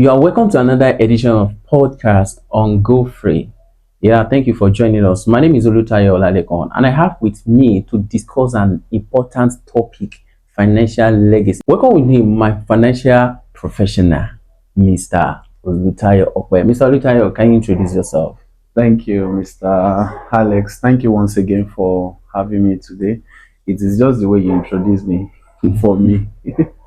You are welcome to another edition of podcast on Gofree. Yeah, thank you for joining us. My name is Olutayo Oladekon, and I have with me to discuss an important topic: financial legacy. Welcome with me, my financial professional, Mr. Olutayo Okwe. Mr. Olutayo, can you introduce yourself? Thank you, Mr. Alex. Thank you once again for having me today. It is just the way you introduce me for me.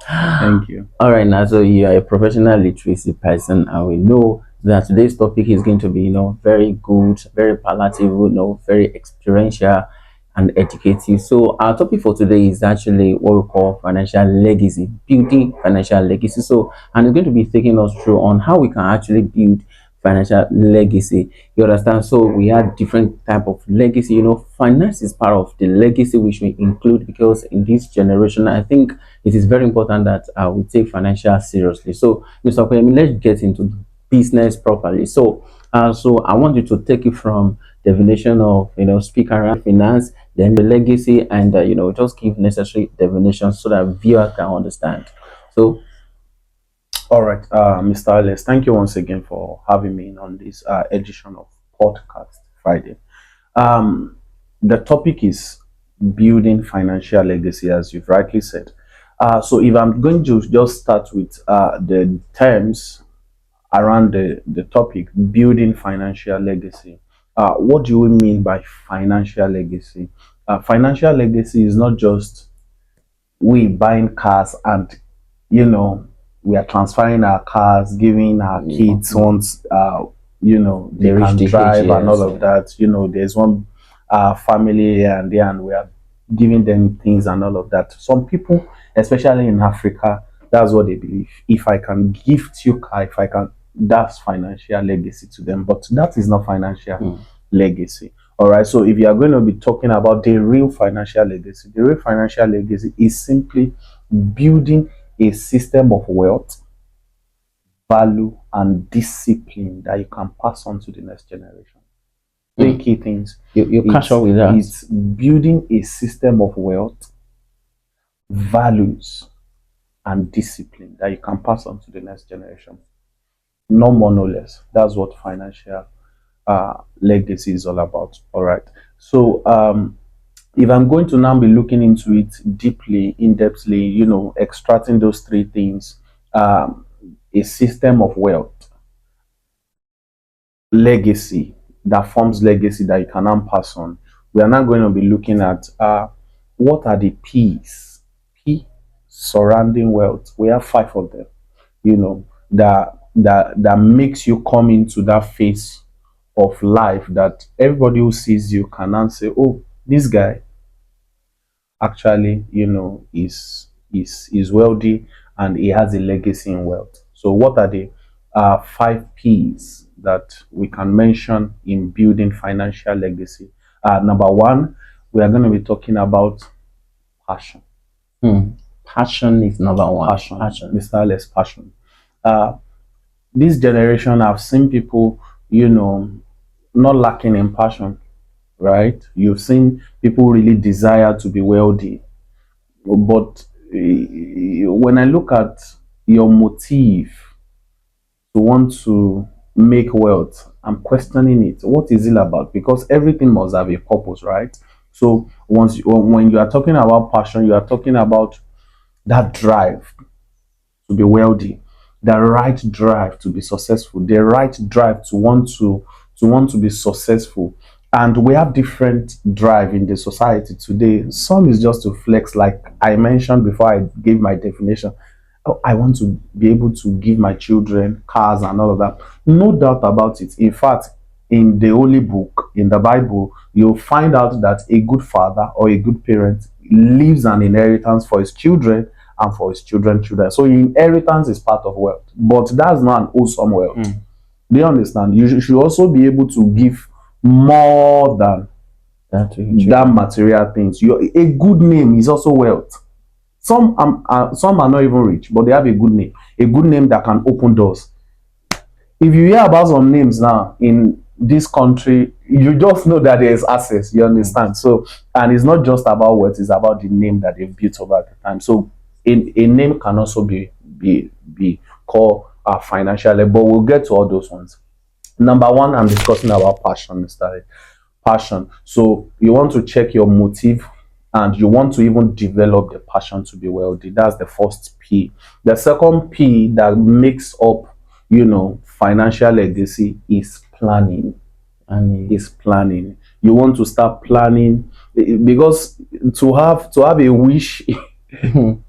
Thank you. All right, now, so you are a professional literacy person, and we know that today's topic is going to be, very good, very palatable, very experiential and educative. So our topic for today is actually what we call financial legacy, building financial legacy. So, and it's going to be taking us through on how we can actually build financial legacy. You understand? So we have different type of legacy. Finance is part of the legacy which we include, because in this generation, I think it is very important that we take financial seriously. So, Mr. Kwemi, let's get into business properly. So I want you to take it from definition of speak around finance, then the legacy, and just give necessary definitions so that viewers can understand. So, All right, Mr. Alex, thank you once again for having me on this edition of Podcast Friday. The topic is building financial legacy, as you've rightly said. So, if I'm going to just start with the terms around the topic, building financial legacy, what do we mean by financial legacy? Financial legacy is not just we buying cars and we are transferring our cars, giving our kids once they can drive and all of that. There's one family and there, and we are giving them things and all of that. Some people, especially in Africa, that's what they believe. If I can gift you car, if I can, that's financial legacy to them. But that is not financial legacy. All right. So if you are going to be talking about the real financial legacy, the real financial legacy is simply building a system of wealth, value, and discipline that you can pass on to the next generation. Three key things. you catch up with that. It's building a system of wealth, values, and discipline that you can pass on to the next generation. No more, no less. That's what financial legacy is all about. All right. So, if I'm going to now be looking into it deeply, in depthly, extracting those three things, a system of wealth, legacy that forms legacy that you can now pass on. We are now going to be looking at what are the P's, P surrounding wealth. We have 5 of them, that makes you come into that phase of life that everybody who sees you can now say, oh, this guy actually is wealthy and he has a legacy in wealth. So what are the 5 P's that we can mention in building financial legacy? Number 1, we are going to be talking about passion. Passion is number one. Passion. Mr. Alex, passion. This generation, I've seen people not lacking in passion, right? You've seen people really desire to be wealthy, but when I look at your motive to want to make wealth, I'm questioning it. What is it about? Because everything must have a purpose, right? So when you are talking about passion, you are talking about that drive to be wealthy, the right drive to be successful, the right drive to want to be successful. And we have different drive in the society today. Some is just to flex, like I mentioned before I gave my definition. Oh, I want to be able to give my children cars and all of that. No doubt about it. In fact, in the Holy Book, in the Bible, you'll find out that a good father or a good parent leaves an inheritance for his children and for his children's children. So inheritance is part of wealth, but that's not an awesome wealth. Do you understand? You should also be able to give more than that material things. A good name is also wealth. Some are not even rich, but they have a good name. A good name that can open doors. If you hear about some names now in this country, you just know that there is access. You understand? So, and it's not just about wealth; it's about the name that they've built over the time. So, a name can also be called financially. But we'll get to all those ones. Number one, I'm discussing about passion, Mr. Passion. So you want to check your motive and you want to even develop the passion to be wealthy. That's the first P. The second P that makes up, financial legacy is planning. And Is planning. You want to start planning because to have a wish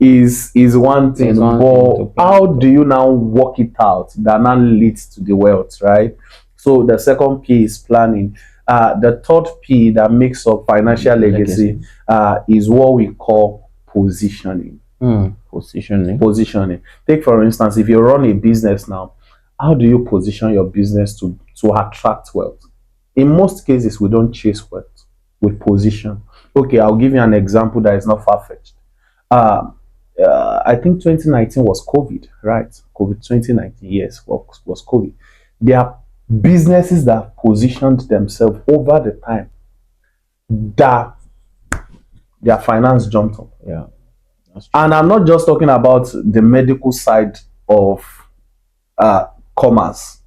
is one thing, Is one thing to but plan how for. do you now work it out that now leads to the wealth, right? So the second P is planning. The third P that makes up financial legacy is what we call positioning. Positioning. Positioning. Take for instance, if you run a business now, how do you position your business to attract wealth? In most cases, we don't chase wealth, we position. Okay, I'll give you an example that is not far-fetched. uh, I think 2019 was COVID, right? COVID 2019, yes, was COVID. There are businesses that positioned themselves over the time that their finance jumped up. Yeah, that's true. And I'm not just talking about the medical side of uh, commerce.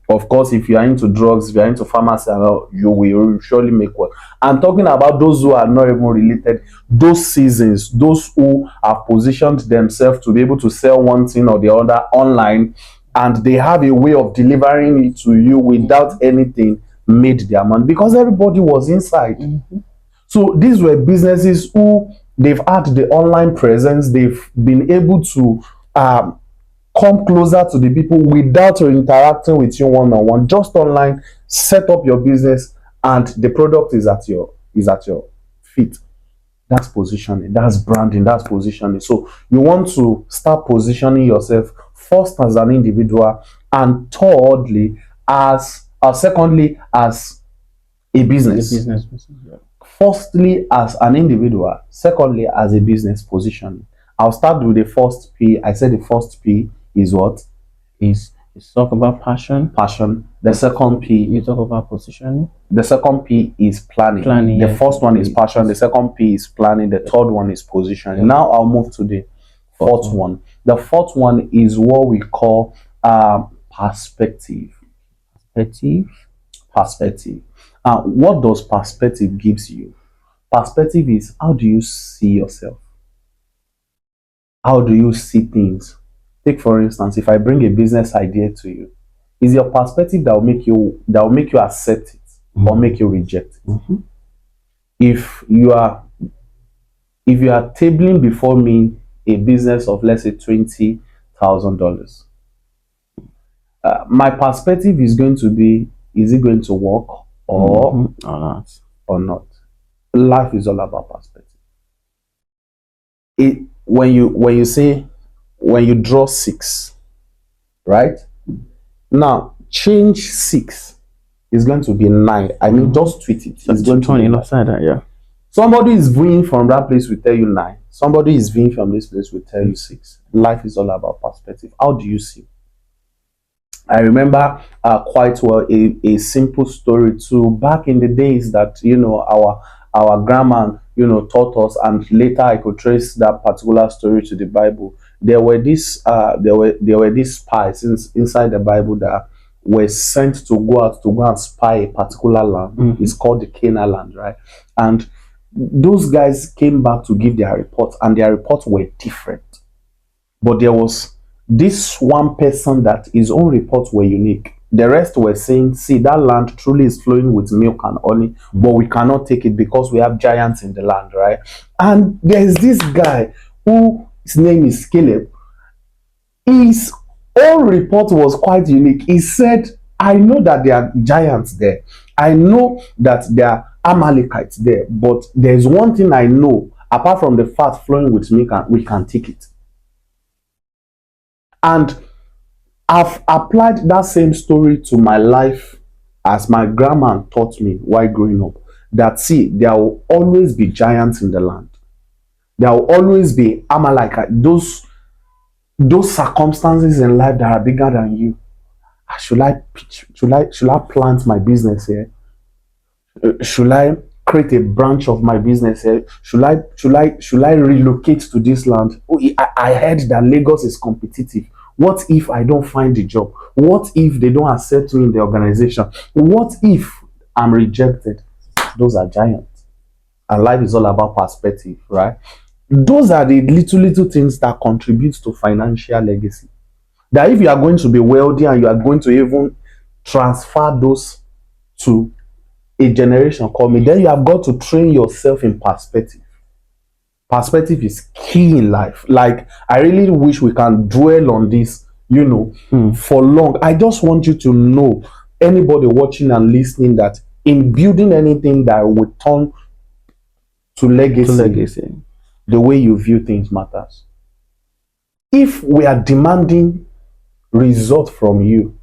Of course, if you are into drugs, if you are into pharmacy, you will surely make well. I'm talking about those who are not even related, those seasons, those who have positioned themselves to be able to sell one thing or the other online, and they have a way of delivering it to you without anything made their money because everybody was inside. So these were businesses who they've had the online presence, they've been able to come closer to the people without interacting with you one on one, just online. Set up your business, and the product is at your feet. That's positioning. That's branding. That's positioning. So you want to start positioning yourself first as an individual, and thirdly, secondly, as a The business. business person. Yeah. Firstly, as an individual. Secondly, as a business positioning. I'll start with the first P. I said the first P is what? Is talk about passion. Passion. The second P. You talk about positioning. The second P is planning. Planning, The yes. first one is passion. The second P is planning. The third one is positioning. Yeah. Now I'll move to the fourth one. The fourth one is what we call perspective. Perspective. Perspective. What does perspective gives you? Perspective is, how do you see yourself? How do you see things? Take for instance, if I bring a business idea to you, is your perspective that will make you accept it or make you reject it? If you are tabling before me a business of, let's say, $20,000, my perspective is going to be, is it going to work or Or not. or not? Life is all about perspective. When you draw six, right? Now change six is going to be nine. I mean, just tweet it. It's going to turn be it nine. upside down. Yeah. Somebody is viewing from that place will tell you nine. Somebody is viewing from this place will tell you six. Life is all about perspective. How do you see? I remember quite well a simple story too. Back in the days that our grandma taught us, and later I could trace that particular story to the Bible. There were these spies inside the Bible that were sent to go out to go and spy a particular land. It's called the Canaan land, right? And those guys came back to give their report, and their reports were different. But there was this one person that his own reports were unique. The rest were saying, see, that land truly is flowing with milk and honey, but we cannot take it because we have giants in the land, right? And there's this guy who his name is Caleb. His own report was quite unique. He said, I know that there are giants there. I know that there are Amalekites there, but there's one thing I know, apart from the fat flowing with milk, we can take it. And I've applied that same story to my life, as my grandma taught me while growing up. That, see, there will always be giants in the land. There will always be Amalekite, those circumstances in life that are bigger than you. Should I plant my business here? Should I create a branch of my business here? Should I relocate to this land? Oh, I heard that Lagos is competitive. What if I don't find the job? What if they don't accept me in the organization? What if I'm rejected? Those are giants. And life is all about perspective, right? Those are the little things that contribute to financial legacy. That if you are going to be wealthy and you are going to even transfer those to a generation coming, then you have got to train yourself in perspective. Perspective is key in life. Like, I really wish we can dwell on this, for long. I just want you to know, anybody watching and listening, that in building anything that will turn to To legacy, legacy. the way you view things matters. If we are demanding result from you,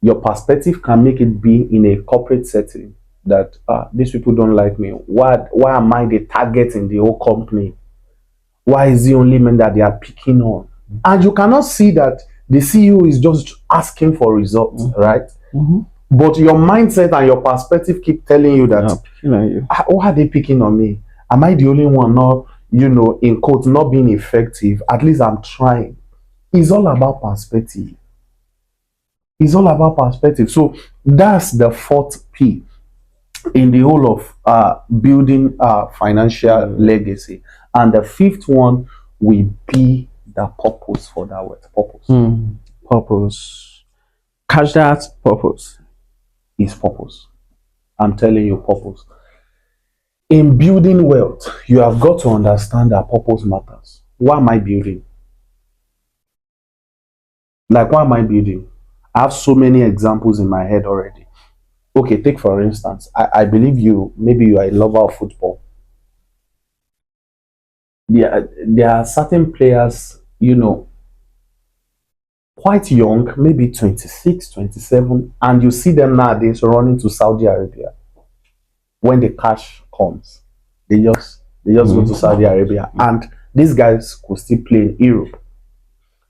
your perspective can make it be in a corporate setting that these people don't like me. Why am I the target in the whole company? Why is the only man that they are picking on? And you cannot see that the CEO is just asking for results, right? But your mindset and your perspective keep telling you that, Picking on you. Why are they picking on me? Am I the only one not, in quotes, not being effective? At least I'm trying. It's all about perspective. It's all about perspective. So that's the fourth P in the whole of building financial legacy. And the fifth one will be the purpose for that word. Purpose. Purpose. Catch that, purpose. Is purpose. I'm telling you, purpose. In building wealth, you have got to understand that purpose matters. Why am I building? Like, why am I building? I have so many examples in my head already. Okay, take for instance, I believe maybe you are a lover of football. There are certain players, quite young, maybe 26, 27, and you see them nowadays running to Saudi Arabia. When the cash comes, they just go to Saudi Arabia, and these guys could still play in Europe.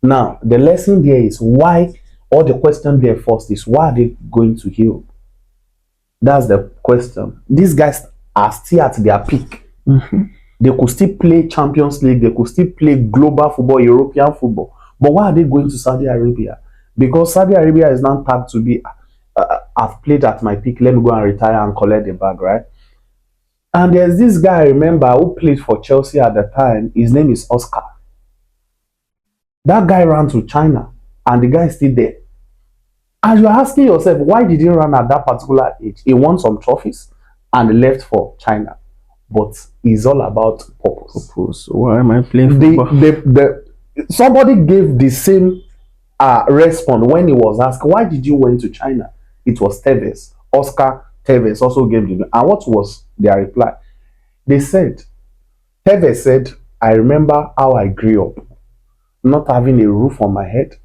Now, the lesson there is why, or the question there first is, why are they going to Europe? That's the question. These guys are still at their peak. They could still play Champions League, they could still play global football, European football. But why are they going to Saudi Arabia? Because Saudi Arabia is now tagged to be, I've played at my peak, let me go and retire and collect the bag, right? And there's this guy, I remember, who played for Chelsea at the time. His name is Oscar. That guy ran to China, and the guy is still there. And you're asking yourself, why did he run at that particular age? He won some trophies and left for China. But it's all about purpose. Purpose. Why am I playing football? Somebody gave the same response when he was asked, why did you went to China? It was Tevez. Oscar Tevez also gave the. And what was their reply? They said, Tevez said, I remember how I grew up, not having a roof on my head.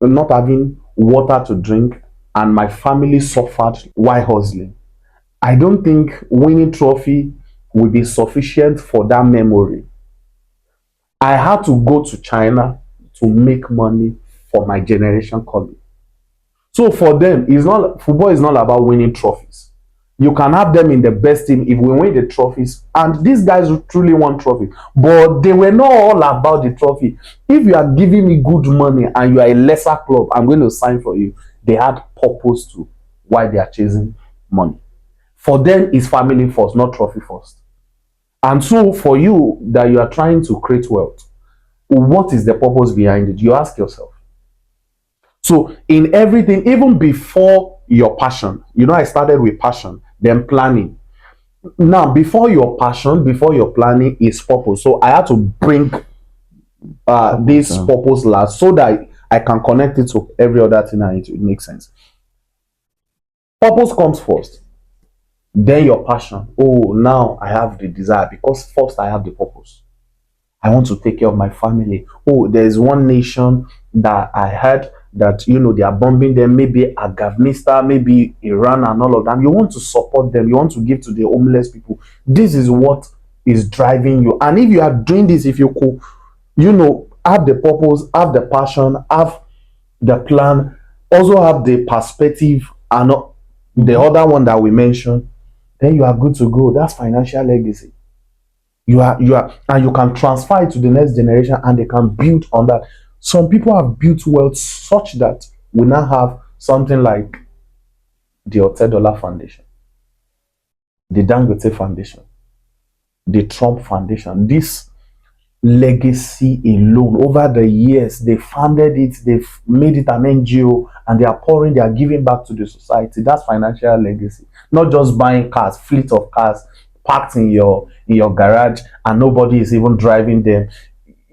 Not having water to drink, and my family suffered while hustling. I don't think winning trophy will be sufficient for that memory. I had to go to China to make money for my generation coming. So for them, it's not football is not about winning trophies. You can have them in the best team if we win the trophies, and these guys truly want trophy, but they were not all about the trophy. If you are giving me good money and you are a lesser club, I'm going to sign for you. They had purpose to why they are chasing money. For them, it's family first, not trophy first. And so for you that you are trying to create wealth, what is the purpose behind it? You ask yourself. So in everything, even before your passion. I started with passion, then planning. Now, before your passion, before your planning is purpose. So I had to bring Purpose. this purpose last so that I can connect it to every other thing and it will make sense. Purpose comes first, then your passion. Oh, now I have the desire because first I have the purpose. I want to take care of my family. Oh, there's one nation that I heard that they are bombing them, maybe Afghanistan, maybe Iran, and all of them. You want to support them, you want to give to the homeless people. This is what is driving you. And if you are doing this, if you could, have the purpose, have the passion, have the plan, also have the perspective, and the other one that we mentioned, then you are good to go. That's financial legacy. You are and you can transfer it to the next generation and they can build on that. Some people have built wealth such that we now have something like the $10 Foundation, the Dangote Foundation, the Trump Foundation. This legacy alone, over the years, they founded it, they've made it an NGO, and they are giving back to the society. That's financial legacy. Not just buying cars, fleet of cars parked in your garage and nobody is even driving them.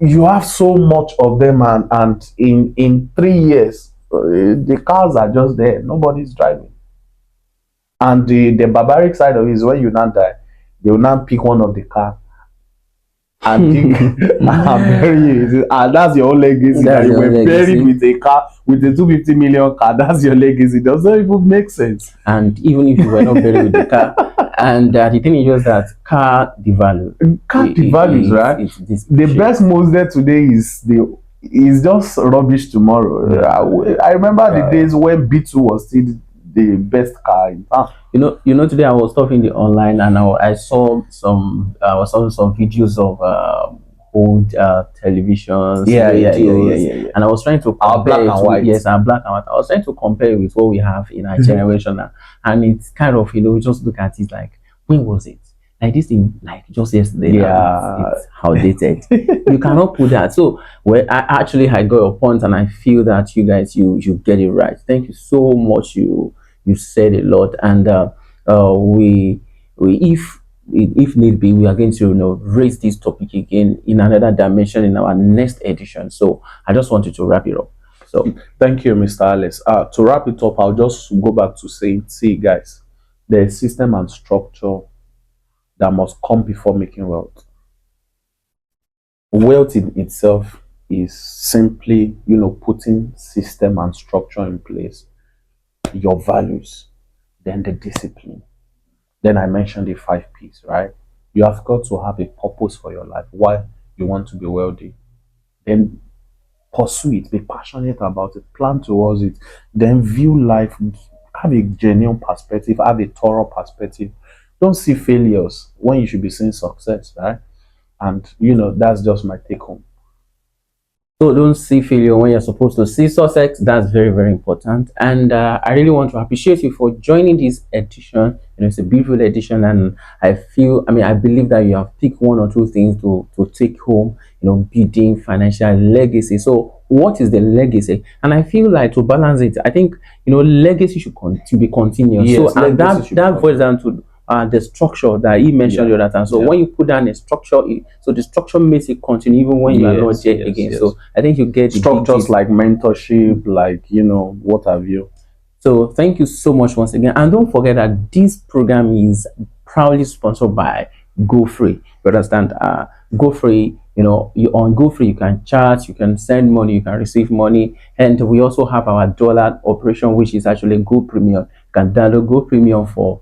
You have so much of them, and in 3 years, the cars are just there, nobody's driving. And the barbaric side of it is when you now die, they will now pick one of the car and dig and bury you. And that's your own legacy. That That's you your were buried legacy. with a car, with a 250 million car. That's your legacy. It doesn't even make sense. And even if you were not buried with the car, and the thing is just that car devalue. Car devalues, right? It's The best most there today is just rubbish tomorrow. I remember the days when B2 was still the best car in town. Today I was surfing the online and I saw some videos of old televisions, radios, Yeah. and I was trying to Our black compare and it to, white. yes, our black and white. I was trying to compare it with what we have in our generation now, and it's kind of just look at it like, when was it? Like this thing, like just yesterday. Now, Yeah. it's outdated. You cannot put that. So, I got your point, and I feel that you guys, you get it right. Thank you so much. You said a lot, and we if need be, we are going to raise this topic again in another dimension in our next edition. So I just wanted to wrap it up. So Thank you, Mr. Alex. To wrap it up, I'll just go back to saying, see, guys, there's system and structure that must come before making wealth. Wealth in itself is simply, putting system and structure in place, your values, then the discipline. Then I mentioned the 5 P's, right? You have got to have a purpose for your life, why you want to be wealthy. Then pursue it, be passionate about it, plan towards it, then view life, have a genuine perspective, have a thorough perspective. Don't see failures when you should be seeing success, right? And that's just my take home. So don't see failure when you're supposed to see success. That's very, very important. And I really want to appreciate you for joining this edition. It's a beautiful edition, and I believe that you have picked one or two things to take home. Building financial legacy. So what is the legacy? And I feel like, to balance it, I think legacy to be continuous. Yes, so and legacy should that be boils down to the structure that he mentioned the other time. So when you put down a structure, so the structure makes it continue even when you are not there again. Yes. So I think you get the structures like mentorship, like what have you. So thank you so much once again, and don't forget that this program is proudly sponsored by Gofree. You understand? Gofree. On Gofree you can chat, you can send money, you can receive money, and we also have our dollar operation, which is actually Go Premium. You can download Go Premium for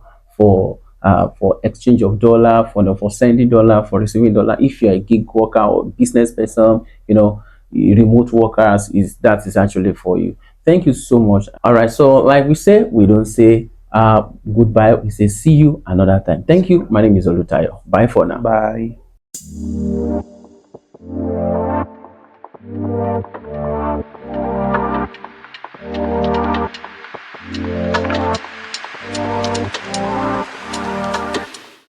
exchange of dollar, for sending dollar, for receiving dollar. If you're a gig worker or business person, remote workers, that is actually for you. Thank you so much. All right, so like we say, we don't say goodbye, we say see you another time. Thank you. My name is Olutayo. Bye for now. Bye.